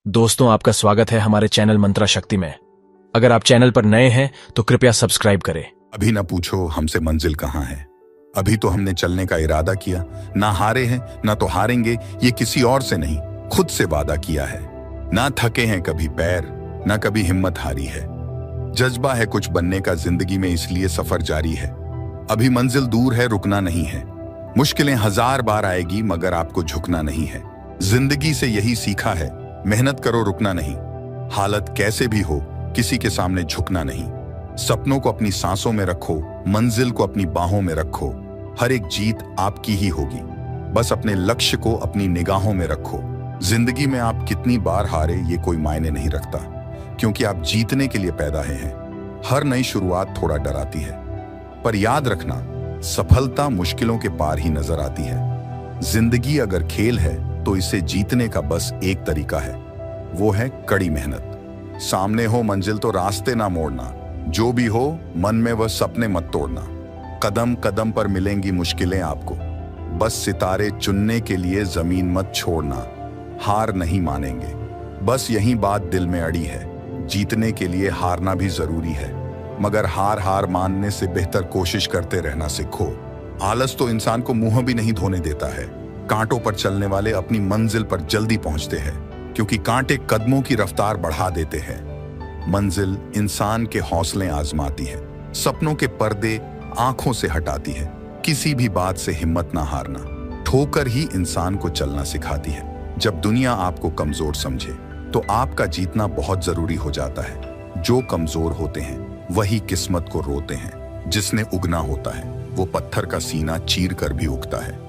दोस्तों, आपका स्वागत है हमारे चैनल मंत्रा शक्ति में। अगर आप चैनल पर नए हैं तो कृपया सब्सक्राइब करें। अभी ना पूछो हमसे मंजिल कहाँ है। अभी तो हमने चलने का इरादा किया, ना हारे हैं ना तो हारेंगे, ये किसी और से नहीं खुद से वादा किया है। ना थके हैं कभी पैर, ना कभी हिम्मत हारी है। जज्बा है कुछ बनने का जिंदगी में, इसलिए सफर जारी है। अभी मंजिल दूर है, रुकना नहीं है। मुश्किलें 1000 बार आएगी मगर आपको झुकना नहीं है। जिंदगी से यही सीखा है, मेहनत करो रुकना नहीं। हालत कैसे भी हो किसी के सामने झुकना नहीं। सपनों को अपनी सांसों में रखो, मंजिल को अपनी बाहों में रखो। हर एक जीत आपकी ही होगी, बस अपने लक्ष्य को अपनी निगाहों में रखो। जिंदगी में आप कितनी बार हारे ये कोई मायने नहीं रखता, क्योंकि आप जीतने के लिए पैदा हैं। हर नई शुरुआत थोड़ा डराती है, पर याद रखना सफलता मुश्किलों के पार ही नजर आती है। जिंदगी अगर खेल है तो इसे जीतने का बस एक तरीका है, वो है कड़ी मेहनत। सामने हो मंजिल तो रास्ते ना मोड़ना, जो भी हो मन में वह सपने मत तोड़ना। कदम कदम पर मिलेंगी मुश्किलें आपको, बस सितारे चुनने के लिए जमीन मत छोड़ना। हार नहीं मानेंगे, बस यही बात दिल में अड़ी है। जीतने के लिए हारना भी जरूरी है, मगर हार मानने से बेहतर कोशिश करते रहना सीखो। आलस तो इंसान को मुंह भी नहीं धोने देता है। कांटों पर चलने वाले अपनी मंजिल पर जल्दी पहुंचते हैं, क्योंकि कांटे कदमों की रफ्तार बढ़ा देते हैं। मंजिल इंसान के हौसले आजमाती है, सपनों के पर्दे आंखों से हटाती है। किसी भी बात से हिम्मत ना हारना, ठोकर ही इंसान को चलना सिखाती है। जब दुनिया आपको कमजोर समझे तो आपका जीतना बहुत जरूरी हो जाता है। जो कमजोर होते हैं वही किस्मत को रोते हैं। जिसने उगना होता है वो पत्थर का सीना चीर कर भी उगता है।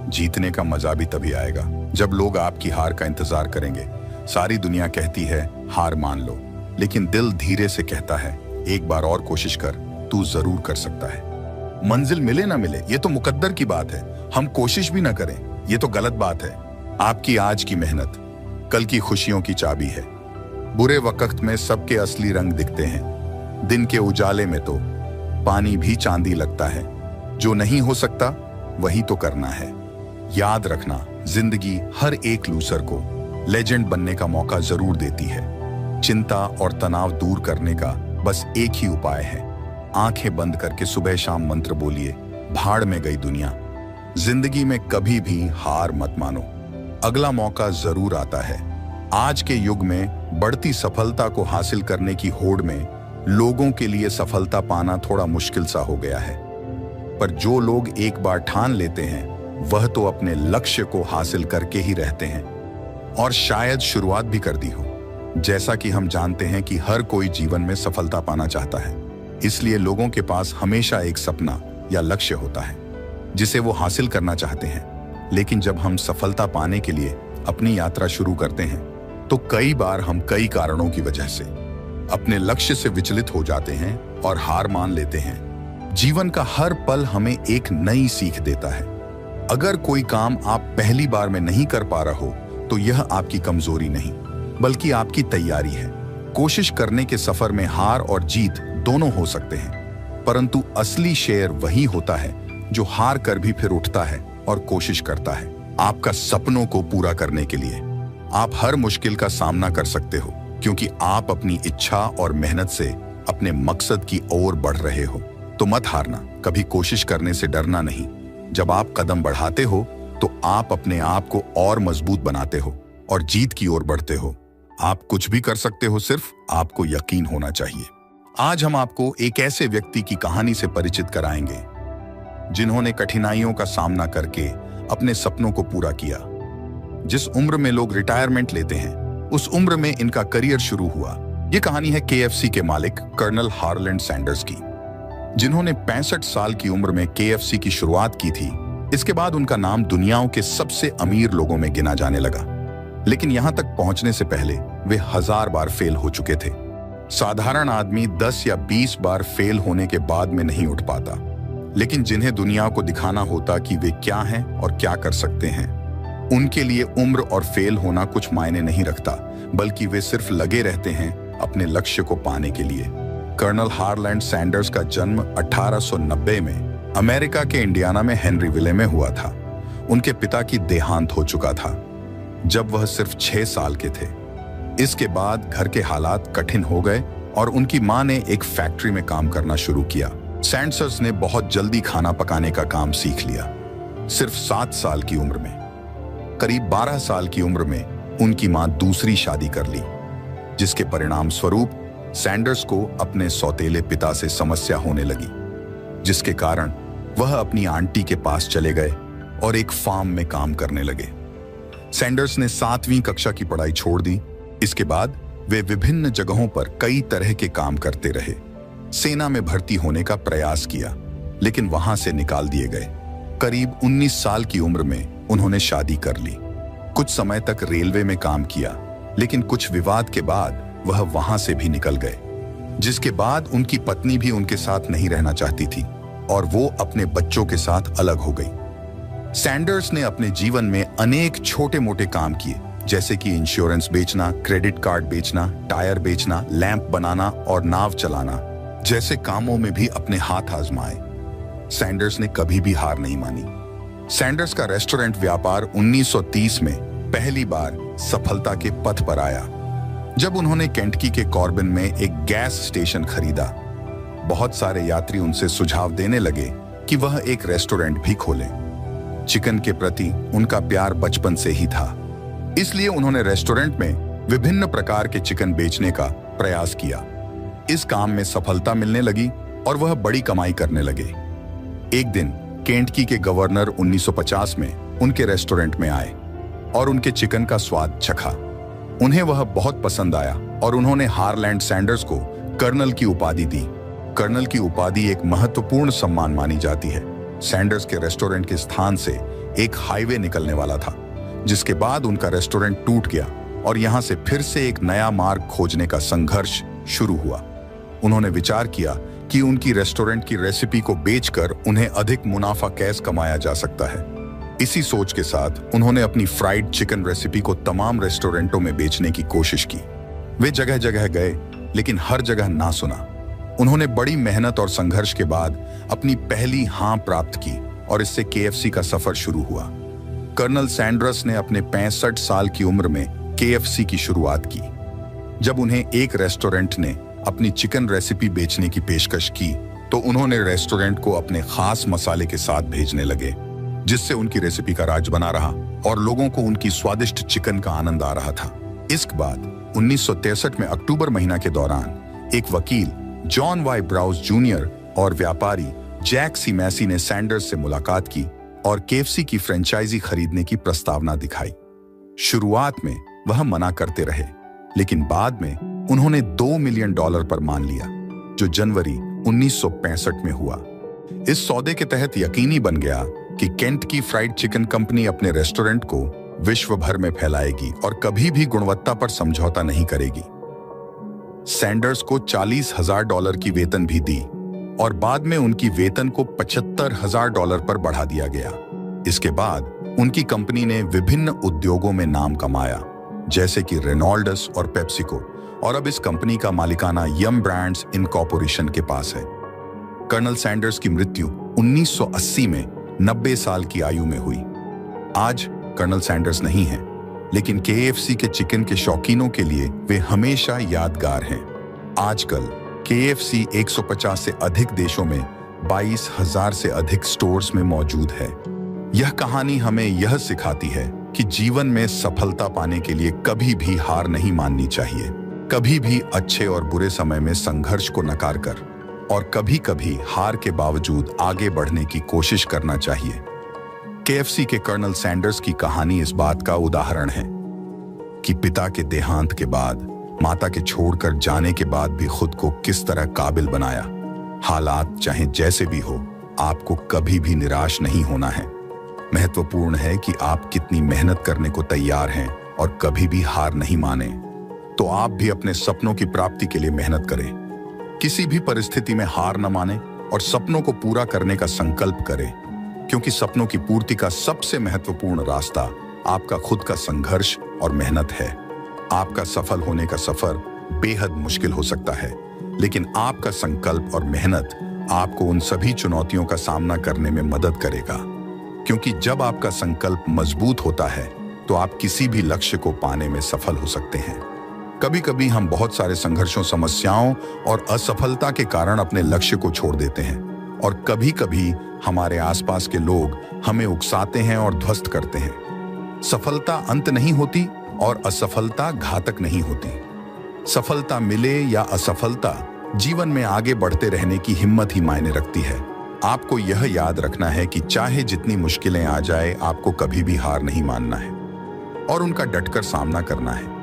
जीतने का मजा भी तभी आएगा जब लोग आपकी हार का इंतजार करेंगे। सारी दुनिया कहती है हार मान लो, लेकिन दिल धीरे से कहता है एक बार और कोशिश कर, तू जरूर कर सकता है। मंजिल मिले ना मिले ये तो मुकद्दर की बात है, हम कोशिश भी ना करें ये तो गलत बात है। आपकी आज की मेहनत कल की खुशियों की चाबी है। बुरे वक्त में सबके असली रंग दिखते हैं, दिन के उजाले में तो पानी भी चांदी लगता है। जो नहीं हो सकता वही तो करना है। याद रखना जिंदगी हर एक लूजर को लेजेंड बनने का मौका जरूर देती है। चिंता और तनाव दूर करने का बस एक ही उपाय है, आंखें बंद करके सुबह शाम मंत्र बोलिए, भाड़ में गई दुनिया। जिंदगी में कभी भी हार मत मानो, अगला मौका जरूर आता है। आज के युग में बढ़ती सफलता को हासिल करने की होड़ में लोगों के लिए सफलता पाना थोड़ा मुश्किल सा हो गया है, पर जो लोग एक बार ठान लेते हैं वह तो अपने लक्ष्य को हासिल करके ही रहते हैं, और शायद शुरुआत भी कर दी हो। जैसा कि हम जानते हैं कि हर कोई जीवन में सफलता पाना चाहता है, इसलिए लोगों के पास हमेशा एक सपना या लक्ष्य होता है जिसे वो हासिल करना चाहते हैं। लेकिन जब हम सफलता पाने के लिए अपनी यात्रा शुरू करते हैं तो कई बार हम कई कारणों की वजह से अपने लक्ष्य से विचलित हो जाते हैं और हार मान लेते हैं। जीवन का हर पल हमें एक नई सीख देता है। अगर कोई काम आप पहली बार में नहीं कर पा रहे हो तो यह आपकी कमजोरी नहीं बल्कि आपकी तैयारी है। कोशिश करने के सफर में हार और जीत दोनों हो सकते हैं, परंतु असली शेर वही होता है जो हार कर भी फिर उठता है और कोशिश करता है। आपका सपनों को पूरा करने के लिए आप हर मुश्किल का सामना कर सकते हो, क्योंकि आप अपनी इच्छा और मेहनत से अपने मकसद की ओर बढ़ रहे हो। तो मत हारना, कभी कोशिश करने से डरना नहीं। जब आप कदम बढ़ाते हो तो आप अपने आप को और मजबूत बनाते हो और जीत की ओर बढ़ते हो। आप कुछ भी कर सकते हो, सिर्फ आपको यकीन होना चाहिए। आज हम आपको एक ऐसे व्यक्ति की कहानी से परिचित कराएंगे जिन्होंने कठिनाइयों का सामना करके अपने सपनों को पूरा किया। जिस उम्र में लोग रिटायरमेंट लेते हैं उस उम्र में इनका करियर शुरू हुआ। ये कहानी है KFC के मालिक कर्नल हार्लैंड सैंडर्स की, जिन्होंने 65 साल की उम्र में KFC की शुरुआत की थी। इसके बाद उनका नाम दुनिया के सबसे अमीर लोगों में गिना जाने लगा, लेकिन यहां तक पहुंचने से पहले वे 1000 बार फेल हो चुके थे। साधारण आदमी 10 या 20 बार फेल होने के बाद में नहीं उठ पाता, लेकिन जिन्हें दुनिया को दिखाना होता कि वे क्या हैं और क्या कर सकते हैं, उनके लिए उम्र और फेल होना कुछ मायने नहीं रखता, बल्कि वे सिर्फ लगे रहते हैं अपने लक्ष्य को पाने के लिए। कर्नल हार्लैंड सैंडर्स का जन्म 1890 में अमेरिका के इंडियाना में हेनरीविले में हुआ था। उनके पिता की देहांत हो चुका था जब वह सिर्फ 6 साल के थे। इसके बाद घर के हालात कठिन हो गए और उनकी मां ने एक फैक्ट्री में काम करना शुरू किया। सैंडर्स ने बहुत जल्दी खाना पकाने का काम सीख लिया, सिर्फ 7 साल की उम्र में। करीब 12 साल की उम्र में उनकी मां दूसरी शादी कर ली, जिसके परिणाम स्वरूप सैंडर्स को अपने सौतेले पिता से समस्या होने लगी, जिसके कारण वह अपनी आंटी के पास चले गए और एक फार्म में काम करने लगे। सैंडर्स ने 7वीं कक्षा की पढ़ाई छोड़ दी। इसके बाद वे विभिन्न जगहों पर कई तरह के काम करते रहे। सेना में भर्ती होने का प्रयास किया, लेकिन वहां से निकाल दिए गए। करीब 19 साल की उम्र में उन्होंने शादी कर ली। कुछ समय तक रेलवे में काम किया, लेकिन कुछ विवाद के बाद वह वहां से भी निकल गए, जिसके बाद उनकी पत्नी भी उनके साथ नहीं रहना चाहती थी और वो अपने बच्चों के साथ अलग हो गई। सैंडर्स ने अपने जीवन में अनेक छोटे मोटे काम किए, जैसे कि इंश्योरेंस बेचना, क्रेडिट कार्ड बेचना, टायर बेचना, लैंप बनाना और नाव चलाना जैसे कामों में भी अपने हाथ आजमाए। सैंडर्स ने कभी भी हार नहीं मानी। सैंडर्स का रेस्टोरेंट व्यापार 1930 में पहली बार सफलता के पथ पर आया, जब उन्होंने केंटकी के कॉर्बिन में एक गैस स्टेशन खरीदा। बहुत सारे यात्री उनसे सुझाव देने लगे कि वह एक रेस्टोरेंट भी खोलें। चिकन के प्रति उनका प्यार बचपन से ही था, इसलिए उन्होंने रेस्टोरेंट में विभिन्न प्रकार के चिकन बेचने का प्रयास किया। इस काम में सफलता मिलने लगी और वह बड़ी कमाई करने लगे। एक दिन केंटकी के गवर्नर 1950 में उनके रेस्टोरेंट में आए और उनके चिकन का स्वाद चखा। उन्हें वह बहुत पसंद आया और उन्होंने हारलैंड सैंडर्स को कर्नल की उपाधि दी। कर्नल की उपाधि एक महत्वपूर्ण सम्मान मानी जाती है। सैंडर्स के रेस्टोरेंट के स्थान से एक हाईवे निकलने वाला था, जिसके बाद उनका रेस्टोरेंट टूट गया और यहां से फिर से एक नया मार्ग खोजने का संघर्ष शुरू हुआ। उन्होंने विचार किया कि उनकी रेस्टोरेंट की रेसिपी को बेचकर उन्हें अधिक मुनाफा कैसे कमाया जा सकता है। इसी सोच के साथ उन्होंने अपनी फ्राइड चिकन रेसिपी को तमाम रेस्टोरेंटों में बेचने की कोशिश की। वे जगह जगह गए, लेकिन हर जगह ना सुना। उन्होंने बड़ी मेहनत और संघर्ष के बाद अपनी पहली हां प्राप्त की और इससे केएफसी का सफर शुरू हुआ। कर्नल सैंडर्स ने अपने 65 साल की उम्र में केएफसी की शुरुआत की। जब उन्हें एक रेस्टोरेंट ने अपनी चिकन रेसिपी बेचने की पेशकश की, तो उन्होंने रेस्टोरेंट को अपने खास मसाले के साथ भेजने लगे, जिससे उनकी रेसिपी का राज बना रहा और लोगों को उनकी स्वादिष्ट चिकन का आनंद आ रहा था। इसके बाद 1963 में अक्टूबर महीना के दौरान एक वकील जॉन वाई ब्राउज जूनियर और व्यापारी जैक सी मैसी ने सैंडर्स से मुलाकात की और केएफसी की फ्रेंचाइजी खरीदने की प्रस्तावना दिखाई। शुरुआत में वह मना करते रहे, लेकिन बाद में उन्होंने $2 मिलियन पर मान लिया, जो जनवरी 1965 में हुआ। इस सौदे के तहत यकीनी बन गया कि केंटकी फ्राइड चिकन कंपनी अपने रेस्टोरेंट को विश्व भर में फैलाएगी और कभी भी गुणवत्ता पर समझौता नहीं करेगी। सैंडर्स को $40,000 की वेतन भी दी और बाद में उनकी वेतन को $75,000 पर बढ़ा दिया गया। इसके बाद उनकी कंपनी ने विभिन्न उद्योगों में नाम कमाया, जैसे कि रेनॉल्ड्स और पेप्सिको, और अब इस कंपनी का मालिकाना यम ब्रांड्स इनकॉर्पोरेशन के पास है। कर्नल सैंडर्स की मृत्यु 1980 में 90 साल की आयु में हुई। आज कर्नल सैंडर्स नहीं है, लेकिन केएफसी के चिकन के शौकीनों के लिए वे हमेशा यादगार हैं। आजकल केएफसी 150 से अधिक देशों में 22,000 से अधिक स्टोर्स में मौजूद है। यह कहानी हमें यह सिखाती है कि जीवन में सफलता पाने के लिए कभी भी हार नहीं माननी चाहिए। कभी भी अच्छे और बुरे समय में संघर्ष को नकार कर और कभी कभी हार के बावजूद आगे बढ़ने की कोशिश करना चाहिए। केएफसी के कर्नल सैंडर्स की कहानी इस बात का उदाहरण है कि पिता के देहांत के बाद, माता के छोड़कर जाने के बाद भी खुद को किस तरह काबिल बनाया। हालात चाहे जैसे भी हो, आपको कभी भी निराश नहीं होना है। महत्वपूर्ण है कि आप कितनी मेहनत करने को तैयार हैं और कभी भी हार नहीं माने। तो आप भी अपने सपनों की प्राप्ति के लिए मेहनत करें। किसी भी परिस्थिति में हार न माने और सपनों को पूरा करने का संकल्प करें, क्योंकि सपनों की पूर्ति का सबसे महत्वपूर्ण रास्ता आपका खुद का संघर्ष और मेहनत है। आपका सफल होने का सफर बेहद मुश्किल हो सकता है, लेकिन आपका संकल्प और मेहनत आपको उन सभी चुनौतियों का सामना करने में मदद करेगा। क्योंकि जब आपका संकल्प मजबूत होता है, तो आप किसी भी लक्ष्य को पाने में सफल हो सकते हैं। कभी कभी हम बहुत सारे संघर्षों, समस्याओं और असफलता के कारण अपने लक्ष्य को छोड़ देते हैं, और कभी कभी हमारे आसपास के लोग हमें उकसाते हैं और ध्वस्त करते हैं। सफलता अंत नहीं होती और असफलता घातक नहीं होती। सफलता मिले या असफलता, जीवन में आगे बढ़ते रहने की हिम्मत ही मायने रखती है। आपको यह याद रखना है कि चाहे जितनी मुश्किलें आ जाए, आपको कभी भी हार नहीं मानना है और उनका डटकर सामना करना है।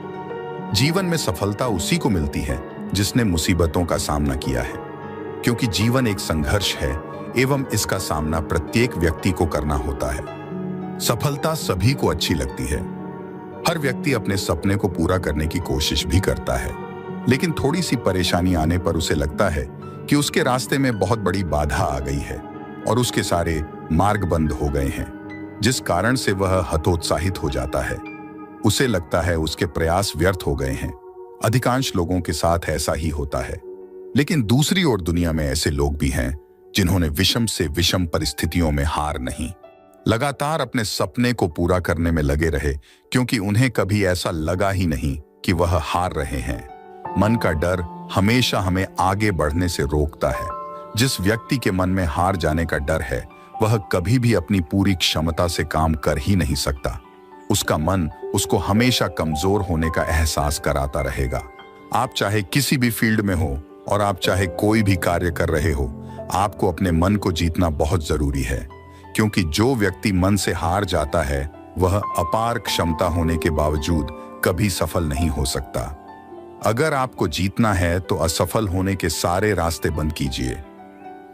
जीवन में सफलता उसी को मिलती है जिसने मुसीबतों का सामना किया है, क्योंकि जीवन एक संघर्ष है एवं इसका सामना प्रत्येक व्यक्ति को करना होता है। सफलता सभी को अच्छी लगती है। हर व्यक्ति अपने सपने को पूरा करने की कोशिश भी करता है, लेकिन थोड़ी सी परेशानी आने पर उसे लगता है कि उसके रास्ते में बहुत बड़ी बाधा आ गई है और उसके सारे मार्ग बंद हो गए हैं, जिस कारण से वह हतोत्साहित हो जाता है। उसे लगता है उसके प्रयास व्यर्थ हो गए हैं। अधिकांश लोगों के साथ ऐसा ही होता है, लेकिन दूसरी ओर दुनिया में ऐसे लोग भी हैं जिन्होंने विषम से विषम परिस्थितियों में हार नहीं, लगातार अपने सपने को पूरा करने में लगे रहे, क्योंकि उन्हें कभी ऐसा लगा ही नहीं कि वह हार रहे हैं। मन का डर हमेशा हमें आगे बढ़ने से रोकता है। जिस व्यक्ति के मन में हार जाने का डर है, वह कभी भी अपनी पूरी क्षमता से काम कर ही नहीं सकता। उसका मन उसको हमेशा कमजोर होने का एहसास कराता रहेगा। आप चाहे किसी भी फील्ड में हो और आप चाहे कोई भी कार्य कर रहे हो, आपको अपने मन को जीतना बहुत जरूरी है, क्योंकि जो व्यक्ति मन से हार जाता है वह अपार क्षमता होने के बावजूद कभी सफल नहीं हो सकता। अगर आपको जीतना है तो असफल होने के सारे रास्ते बंद कीजिए।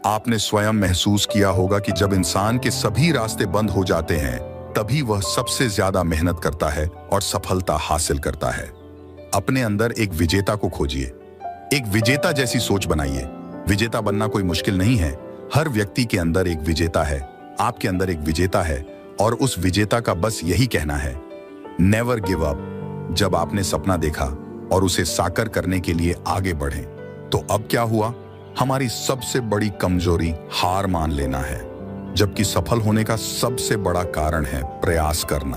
आपने स्वयं महसूस किया होगा कि जब इंसान के सभी रास्ते बंद हो जाते हैं, तभी वह सबसे ज्यादा मेहनत करता है और सफलता हासिल करता है। अपने अंदर एक विजेता को खोजिए। एक विजेता जैसी सोच बनाइए। विजेता बनना कोई मुश्किल नहीं है। हर व्यक्ति के अंदर एक विजेता है। आपके अंदर एक विजेता है और उस विजेता का बस यही कहना है, नेवर गिव अप। जब आपने सपना देखा और उसे साकार करने के लिए आगे बढ़े, तो अब क्या हुआ? हमारी सबसे बड़ी कमजोरी हार मान लेना है, जबकि सफल होने का सबसे बड़ा कारण है प्रयास करना।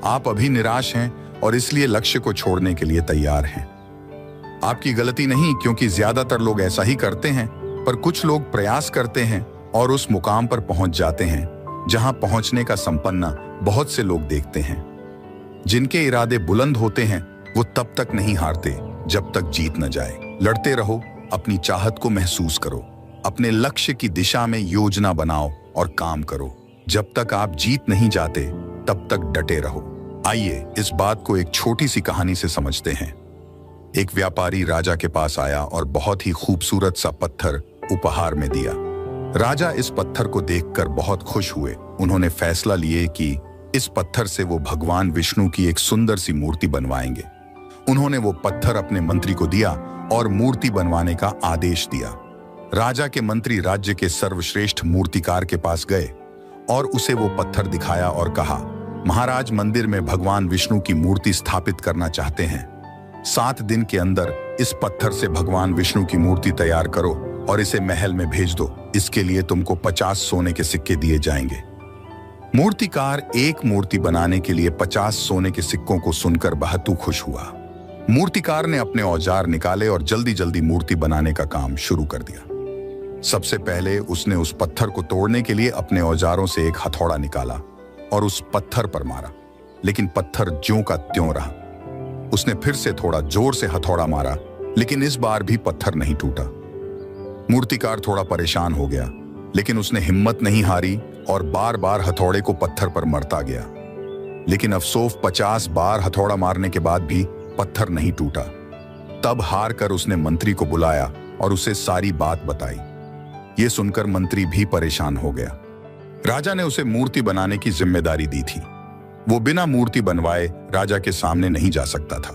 आप अभी निराश हैं और इसलिए लक्ष्य को छोड़ने के लिए तैयार हैं। आपकी गलती नहीं, क्योंकि ज्यादातर लोग ऐसा ही करते हैं, पर कुछ लोग प्रयास करते हैं और उस मुकाम पर पहुंच जाते हैं जहां पहुंचने का संपन्न बहुत से लोग देखते हैं। जिनके इरादे बुलंद होते हैं वो तब तक नहीं हारते जब तक जीत न जाए। लड़ते रहो, अपनी चाहत को महसूस करो, अपने लक्ष्य की दिशा में योजना बनाओ और काम करो। जब तक आप जीत नहीं जाते तब तक डटे रहो। आइए इस बात को एक छोटी सी कहानी से समझते हैं। एक व्यापारी राजा के पास आया और बहुत ही खूबसूरत सा पत्थर उपहार में दिया। राजा इस पत्थर को देखकर बहुत खुश हुए। उन्होंने फैसला लिए कि इस पत्थर से वो भगवान विष्णु की एक सुंदर सी मूर्ति बनवाएंगे। उन्होंने वो पत्थर अपने मंत्री को दिया और मूर्ति बनवाने का आदेश दिया। राजा के मंत्री राज्य के सर्वश्रेष्ठ मूर्तिकार के पास गए और उसे वो पत्थर दिखाया और कहा, महाराज, मंदिर में भगवान विष्णु की मूर्ति स्थापित करना चाहते हैं। 7 दिन के अंदर इस पत्थर से भगवान विष्णु की मूर्ति तैयार करो और इसे महल में भेज दो। इसके लिए तुमको 50 सोने के सिक्के दिए जाएंगे। मूर्तिकार एक मूर्ति बनाने के लिए 50 सोने के सिक्कों को सुनकर बहुत खुश हुआ। मूर्तिकार ने अपने औजार निकाले और जल्दी जल्दी मूर्ति बनाने का काम शुरू कर दिया। सबसे पहले उसने उस पत्थर को तोड़ने के लिए अपने औजारों से एक हथौड़ा निकाला और उस पत्थर पर मारा, लेकिन पत्थर ज्यों का त्यों रहा। उसने फिर से थोड़ा जोर से हथौड़ा मारा, लेकिन इस बार भी पत्थर नहीं टूटा। मूर्तिकार थोड़ा परेशान हो गया, लेकिन उसने हिम्मत नहीं हारी और बार बार हथौड़े को पत्थर पर मरता गया। लेकिन अफसोस 50 बार हथौड़ा मारने के बाद भी पत्थर नहीं टूटा। तब हार कर उसने मंत्री को बुलाया और उसे सारी बात बताई। ये सुनकर मंत्री भी परेशान हो गया। राजा ने उसे मूर्ति बनाने की जिम्मेदारी दी थी। वो बिना मूर्ति बनवाए राजा के सामने नहीं जा सकता था।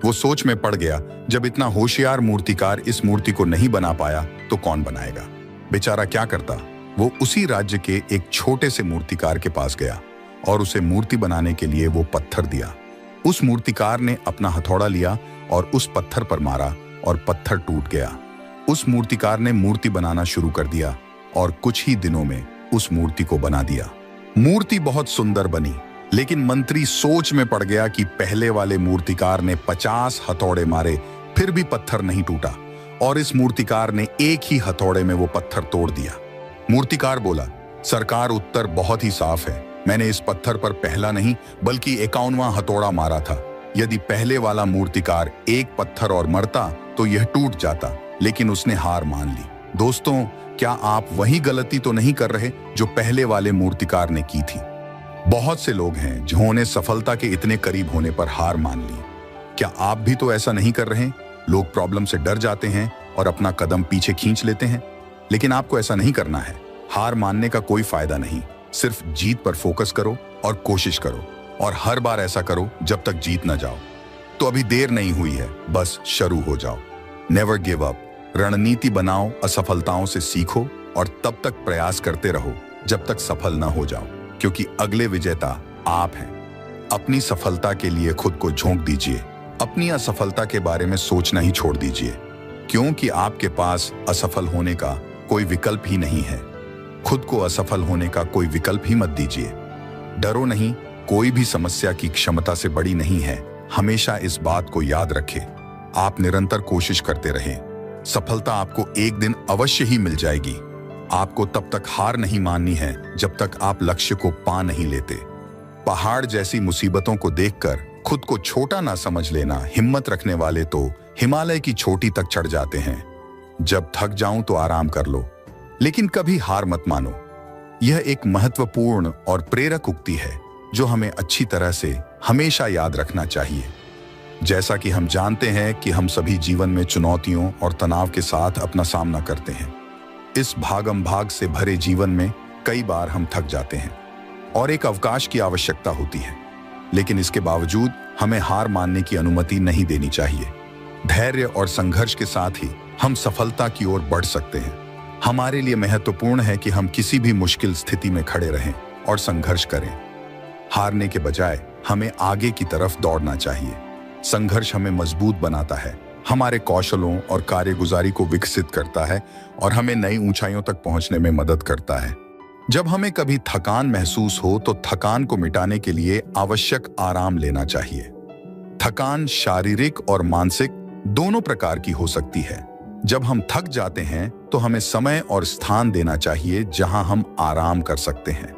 वो सोच में पड़ गया, जब इतना होशियार मूर्तिकार इस मूर्ति को नहीं बना पाया तो कौन बनाएगा। बेचारा क्या करता। वो उसी राज्य के एक छोटे से मूर्तिकार के पास गया और उसे मूर्ति बनाने के लिए वो पत्थर दिया। उस मूर्तिकार ने अपना हथौड़ा लिया और उस पत्थर पर मारा और पत्थर टूट गया। उस मूर्तिकार ने मूर्ति बनाना शुरू कर दिया और कुछ ही दिनों में उस मूर्ति को बना दिया। मूर्ति बहुत सुंदर बनी लेकिन मंत्री सोच में पड़ गया कि पहले वाले मूर्तिकार ने 50 हथौड़े मारे, फिर भी पत्थर नहीं टूटा, और इस मूर्तिकार ने एक ही हथौड़े में वो पत्थर तोड़ दिया। मूर्तिकार बोला, सरकार, उत्तर बहुत ही साफ है। मैंने इस पत्थर पर पहला नहीं बल्कि 51वां हथौड़ा मारा था। यदि पहले वाला मूर्तिकार एक पत्थर और मरता तो यह टूट जाता, लेकिन उसने हार मान ली। दोस्तों, क्या आप वही गलती तो नहीं कर रहे जो पहले वाले मूर्तिकार ने की थी? बहुत से लोग हैं जिन्होंने सफलता के इतने करीब होने पर हार मान ली। क्या आप भी तो ऐसा नहीं कर रहे? लोग प्रॉब्लम से डर जाते हैं और अपना कदम पीछे खींच लेते हैं, लेकिन आपको ऐसा नहीं करना है। हार मानने का कोई फायदा नहीं, सिर्फ जीत पर फोकस करो और कोशिश करो, और हर बार ऐसा करो जब तक जीत ना जाओ। तो अभी देर नहीं हुई है, बस शुरू हो जाओ। Never give up. रणनीति बनाओ, असफलताओं से सीखो और तब तक प्रयास करते रहो जब तक सफल ना हो जाओ, क्योंकि अगले विजेता आप हैं। अपनी सफलता के लिए खुद को झोंक दीजिए। अपनी असफलता के बारे में सोचना ही छोड़ दीजिए, क्योंकि आपके पास असफल होने का कोई विकल्प ही नहीं है। खुद को असफल होने का कोई विकल्प ही मत दीजिए। डरो नहीं, कोई भी समस्या की क्षमता से बड़ी नहीं है। हमेशा इस बात को याद रखें। आप निरंतर कोशिश करते रहें, सफलता आपको एक दिन अवश्य ही मिल जाएगी। आपको तब तक हार नहीं माननी है जब तक आप लक्ष्य को पा नहीं लेते। पहाड़ जैसी मुसीबतों को देखकर खुद को छोटा ना समझ लेना। हिम्मत रखने वाले तो हिमालय की चोटी तक चढ़ जाते हैं। जब थक जाऊं तो आराम कर लो, लेकिन कभी हार मत मानो। यह एक महत्वपूर्ण और प्रेरक उक्ति है जो हमें अच्छी तरह से हमेशा याद रखना चाहिए। जैसा कि हम जानते हैं कि हम सभी जीवन में चुनौतियों और तनाव के साथ अपना सामना करते हैं। इस भागम भाग से भरे जीवन में कई बार हम थक जाते हैं और एक अवकाश की आवश्यकता होती है, लेकिन इसके बावजूद हमें हार मानने की अनुमति नहीं देनी चाहिए। धैर्य और संघर्ष के साथ ही हम सफलता की ओर बढ़ सकते हैं। हमारे लिए महत्वपूर्ण है कि हम किसी भी मुश्किल स्थिति में खड़े रहें और संघर्ष करें। हारने के बजाय हमें आगे की तरफ दौड़ना चाहिए। संघर्ष हमें मजबूत बनाता है, हमारे कौशलों और कार्यगुजारी को विकसित करता है और हमें नई ऊंचाइयों तक पहुंचने में मदद करता है। जब हमें कभी थकान महसूस हो तो थकान को मिटाने के लिए आवश्यक आराम लेना चाहिए। थकान शारीरिक और मानसिक दोनों प्रकार की हो सकती है। जब हम थक जाते हैं तो हमें समय और स्थान देना चाहिए जहां हम आराम कर सकते हैं।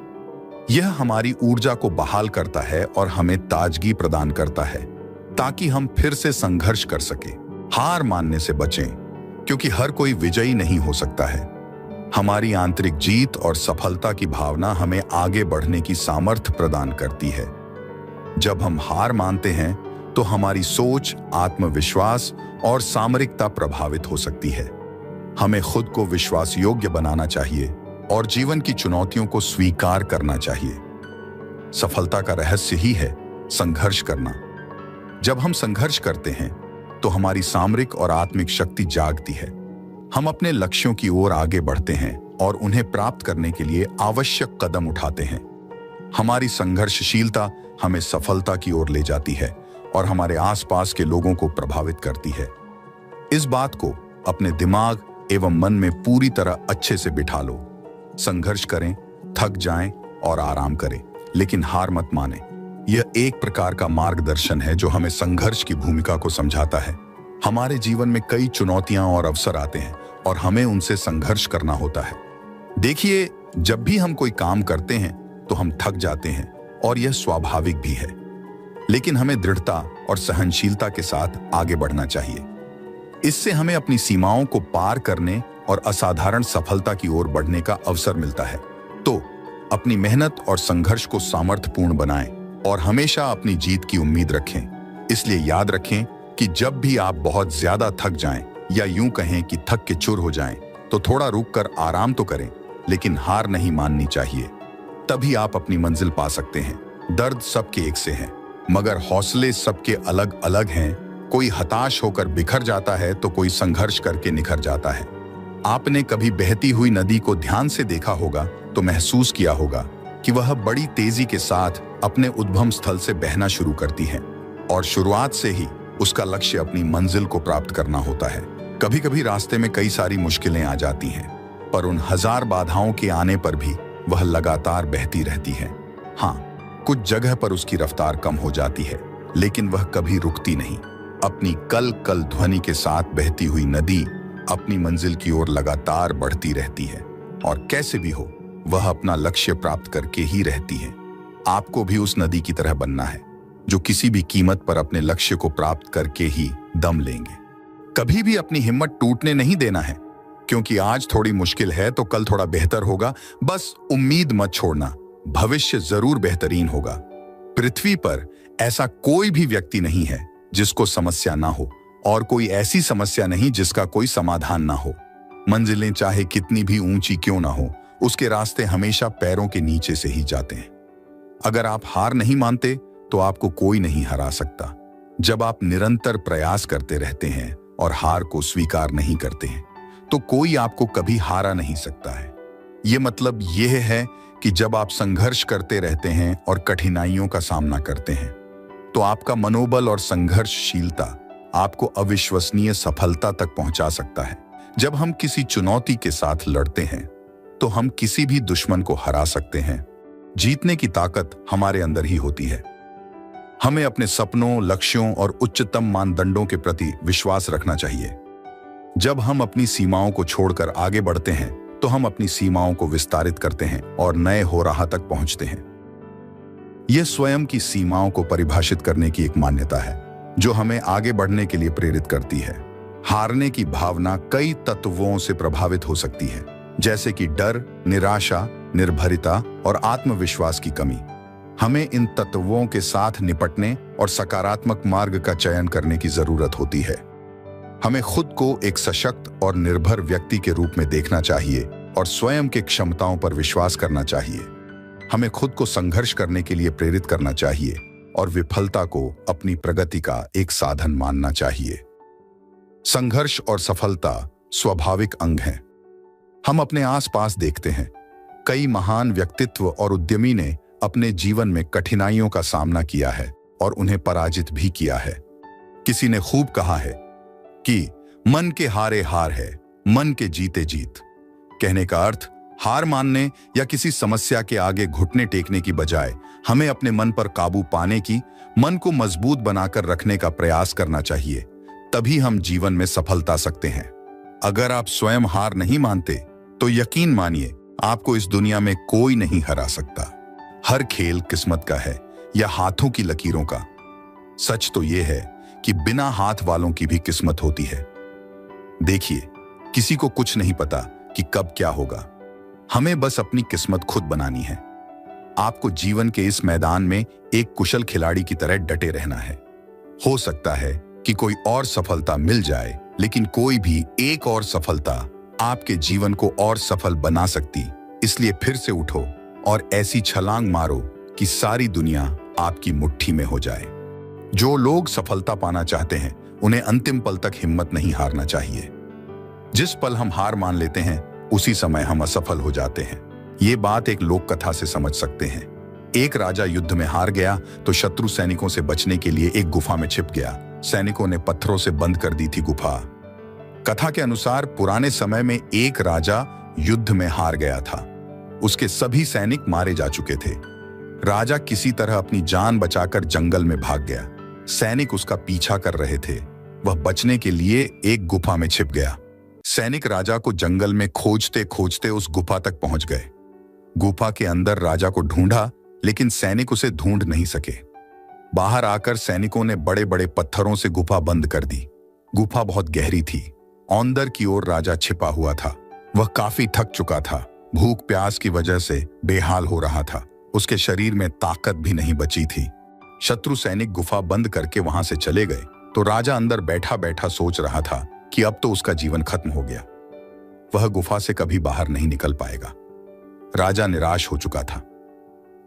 यह हमारी ऊर्जा को बहाल करता है और हमें ताजगी प्रदान करता है ताकि हम फिर से संघर्ष कर सकें। हार मानने से बचें, क्योंकि हर कोई विजयी नहीं हो सकता है। हमारी आंतरिक जीत और सफलता की भावना हमें आगे बढ़ने की सामर्थ्य प्रदान करती है। जब हम हार मानते हैं तो हमारी सोच, आत्मविश्वास और सामरिकता प्रभावित हो सकती है। हमें खुद को विश्वास योग्य बनाना चाहिए और जीवन की चुनौतियों को स्वीकार करना चाहिए। सफलता का रहस्य ही है संघर्ष करना। जब हम संघर्ष करते हैं तो हमारी सामरिक और आत्मिक शक्ति जागती है। हम अपने लक्ष्यों की ओर आगे बढ़ते हैं और उन्हें प्राप्त करने के लिए आवश्यक कदम उठाते हैं। हमारी संघर्षशीलता हमें सफलता की ओर ले जाती है और हमारे आसपास के लोगों को प्रभावित करती है। इस बात को अपने दिमाग एवं मन में पूरी तरह अच्छे से बिठा लो। संघर्ष करें, थक जाएं और आराम करें, लेकिन हार मत मानें। यह एक प्रकार का मार्गदर्शन है जो हमें संघर्ष की भूमिका को समझाता है। हमारे जीवन में कई चुनौतियां और अवसर आते हैं और हमें उनसे संघर्ष करना होता है। देखिए, जब भी हम कोई काम करते हैं तो हम थक जाते हैं और यह स्वाभाविक भी है, लेकिन हमें दृढ़ता और सहनशीलता के साथ आगे बढ़ना चाहिए। इससे हमें अपनी सीमाओं को पार करने और असाधारण सफलता की ओर बढ़ने का अवसर मिलता है। तो अपनी मेहनत और संघर्ष को सामर्थ्यपूर्ण बनाएं और हमेशा अपनी जीत की उम्मीद रखें। इसलिए याद रखें कि जब भी आप बहुत ज्यादा थक जाएं या यूं कहें कि थक के चूर हो जाएं, तो थोड़ा रुककर आराम तो करें, लेकिन हार नहीं माननी चाहिए। तभी आप अपनी मंजिल पा सकते हैं। दर्द सबके एक से है, मगर हौसले सबके अलग अलग हैं। कोई हताश होकर बिखर जाता है तो कोई संघर्ष करके निखर जाता है। आपने कभी बहती हुई नदी को ध्यान से देखा होगा तो महसूस किया होगा कि वह बड़ी तेजी के साथ अपने उद्गम स्थल से बहना शुरू करती है और शुरुआत से ही उसका लक्ष्य अपनी मंजिल को प्राप्त करना होता है। कभी कभी रास्ते में कई सारी मुश्किलें आ जाती हैं, पर उन हजार बाधाओं के आने पर भी वह लगातार बहती रहती है। हाँ, कुछ जगह पर उसकी रफ्तार कम हो जाती है, लेकिन वह कभी रुकती नहीं। अपनी कल कल ध्वनि के साथ बहती हुई नदी अपनी मंजिल की ओर लगातार बढ़ती रहती है और कैसे भी हो वह अपना लक्ष्य प्राप्त करके ही रहती है। आपको भी उस नदी की तरह बनना है जो किसी भी कीमत पर अपने लक्ष्य को प्राप्त करके ही दम लेंगे। कभी भी अपनी हिम्मत टूटने नहीं देना है, क्योंकि आज थोड़ी मुश्किल है तो कल थोड़ा बेहतर होगा। बस उम्मीद मत छोड़ना, भविष्य जरूर बेहतरीन होगा। पृथ्वी पर ऐसा कोई भी व्यक्ति नहीं है जिसको समस्या ना हो, और कोई ऐसी समस्या नहीं जिसका कोई समाधान ना हो। मंजिलें चाहे कितनी भी ऊंची क्यों ना हो, उसके रास्ते हमेशा पैरों के नीचे से ही जाते हैं। अगर आप हार नहीं मानते तो आपको कोई नहीं हरा सकता। जब आप निरंतर प्रयास करते रहते हैं और हार को स्वीकार नहीं करते हैं तो कोई आपको कभी हारा नहीं सकता है। ये मतलब यह है कि जब आप संघर्ष करते रहते हैं और कठिनाइयों का सामना करते हैं तो आपका मनोबल और संघर्षशीलता आपको अविश्वसनीय सफलता तक पहुंचा सकता है। जब हम किसी चुनौती के साथ लड़ते हैं तो हम किसी भी दुश्मन को हरा सकते हैं। जीतने की ताकत हमारे अंदर ही होती है। हमें अपने सपनों, लक्ष्यों और उच्चतम मानदंडों के प्रति विश्वास रखना चाहिए। जब हम अपनी सीमाओं को छोड़कर आगे बढ़ते हैं तो हम अपनी सीमाओं को विस्तारित करते हैं और नए होराह तक पहुंचते हैं। यह स्वयं की सीमाओं को परिभाषित करने की एक मान्यता है जो हमें आगे बढ़ने के लिए प्रेरित करती है। हारने की भावना कई तत्वों से प्रभावित हो सकती है, जैसे कि डर, निराशा, निर्भरता और आत्मविश्वास की कमी। हमें इन तत्वों के साथ निपटने और सकारात्मक मार्ग का चयन करने की जरूरत होती है। हमें खुद को एक सशक्त और निर्भर व्यक्ति के रूप में देखना चाहिए और स्वयं की क्षमताओं पर विश्वास करना चाहिए। हमें खुद को संघर्ष करने के लिए प्रेरित करना चाहिए और विफलता को अपनी प्रगति का एक साधन मानना चाहिए। संघर्ष और सफलता स्वाभाविक अंग हैं। हम अपने आसपास देखते हैं, कई महान व्यक्तित्व और उद्यमी ने अपने जीवन में कठिनाइयों का सामना किया है और उन्हें पराजित भी किया है। किसी ने खूब कहा है कि मन के हारे हार है, मन के जीते जीत। कहने का अर्थ हार मानने या किसी समस्या के आगे घुटने टेकने की बजाय हमें अपने मन पर काबू पाने की, मन को मजबूत बनाकर रखने का प्रयास करना चाहिए। तभी हम जीवन में सफलता पा सकते हैं। अगर आप स्वयं हार नहीं मानते तो यकीन मानिए आपको इस दुनिया में कोई नहीं हरा सकता। हर खेल किस्मत का है या हाथों की लकीरों का। सच तो यह है कि बिना हाथ वालों की भी किस्मत होती है। देखिए, किसी को कुछ नहीं पता कि कब क्या होगा। हमें बस अपनी किस्मत खुद बनानी है। आपको जीवन के इस मैदान में एक कुशल खिलाड़ी की तरह डटे रहना है। हो सकता है कि कोई और सफलता मिल जाए, लेकिन कोई भी एक और सफलता आपके जीवन को और सफल बना सकती। इसलिए फिर से उठो और ऐसी छलांग मारो कि सारी दुनिया आपकी मुट्ठी में हो जाए। जो लोग सफलता पाना चाहते हैं उन्हें अंतिम पल तक हिम्मत नहीं हारना चाहिए। जिस पल हम हार मान लेते हैं उसी समय हम असफल हो जाते हैं। ये बात एक लोक कथा से समझ सकते हैं। एक राजा युद्ध में हार गया तो शत्रु सैनिकों से बचने के लिए एक गुफा में छिप गया। सैनिकों ने पत्थरों से बंद कर दी थी गुफा। कथा के अनुसार पुराने समय में एक राजा युद्ध में हार गया था। उसके सभी सैनिक मारे जा चुके थे। राजा किसी तरह अपनी जान बचाकर जंगल में भाग गया। सैनिक उसका पीछा कर रहे थे। वह बचने के लिए एक गुफा में छिप गया। सैनिक राजा को जंगल में खोजते खोजते उस गुफा तक पहुंच गए। गुफा के अंदर राजा को ढूंढा, लेकिन सैनिक उसे ढूंढ नहीं सके। बाहर आकर सैनिकों ने बड़े बड़े पत्थरों से गुफा बंद कर दी। गुफा बहुत गहरी थी। अंदर की ओर राजा छिपा हुआ था। वह काफी थक चुका था। भूख प्यास की वजह से बेहाल हो रहा था। उसके शरीर में ताकत भी नहीं बची थी। शत्रु सैनिक गुफा बंद करके वहां से चले गए तो राजा अंदर बैठा बैठा सोच रहा था कि अब तो उसका जीवन खत्म हो गया। वह गुफा से कभी बाहर नहीं निकल पाएगा। राजा निराश हो चुका था।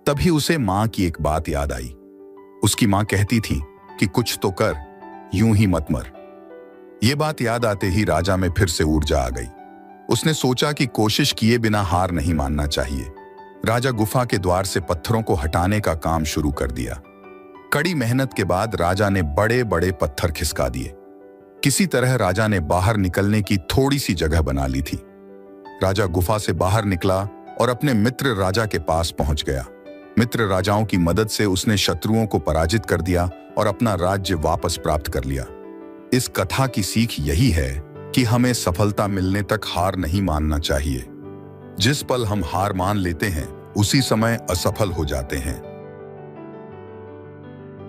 तभी उसे मां की एक बात याद आई। उसकी मां कहती थी कि कुछ तो कर, यूं ही मत मर। यह बात याद आते ही राजा में फिर से ऊर्जा आ गई। उसने सोचा कि कोशिश किए बिना हार नहीं मानना चाहिए। राजा गुफा के द्वार से पत्थरों को हटाने का काम शुरू कर दिया। कड़ी मेहनत के बाद राजा ने बड़े बड़े पत्थर खिसका दिए। किसी तरह राजा ने बाहर निकलने की थोड़ी सी जगह बना ली थी। राजा गुफा से बाहर निकला और अपने मित्र राजा के पास पहुंच गया। मित्र राजाओं की मदद से उसने शत्रुओं को पराजित कर दिया और अपना राज्य वापस प्राप्त कर लिया। इस कथा की सीख यही है कि हमें सफलता मिलने तक हार नहीं मानना चाहिए। जिस पल हम हार मान लेते हैं उसी समय असफल हो जाते हैं।